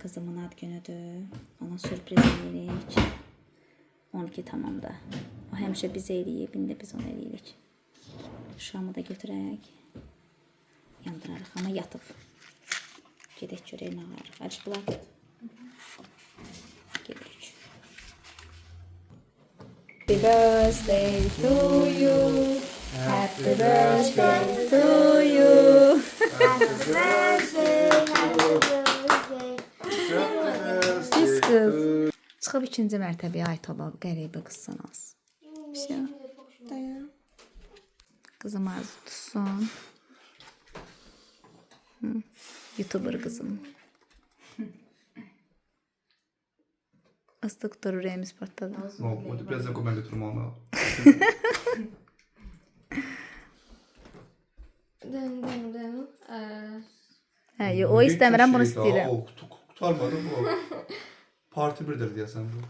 Kızımın ad günüdür. Ona sürpriz edirik. 12 tamamda. O həmişə biz eləyib, indi biz onu eləyirik. Şamı da götürək. Yandırarıq, amma yatıb. Gedək görək nə var. Acı bulaq. Gedirik. Happy birthday to you. Happy birthday to you. Pis qız. Çıxıb ikinci mərtəbəyə Aytoba qəribə qızsınız. Bir şey var. Dayan. Kızım arzu tutsun. YouTuber kızım. Astık durur Remiz patladı. No, o birazdan ben götürüm onu. Dön. Hə, o istəmirəm, bunu istəyirəm. Kurtarmadım o. Parti birdir diye sen bu.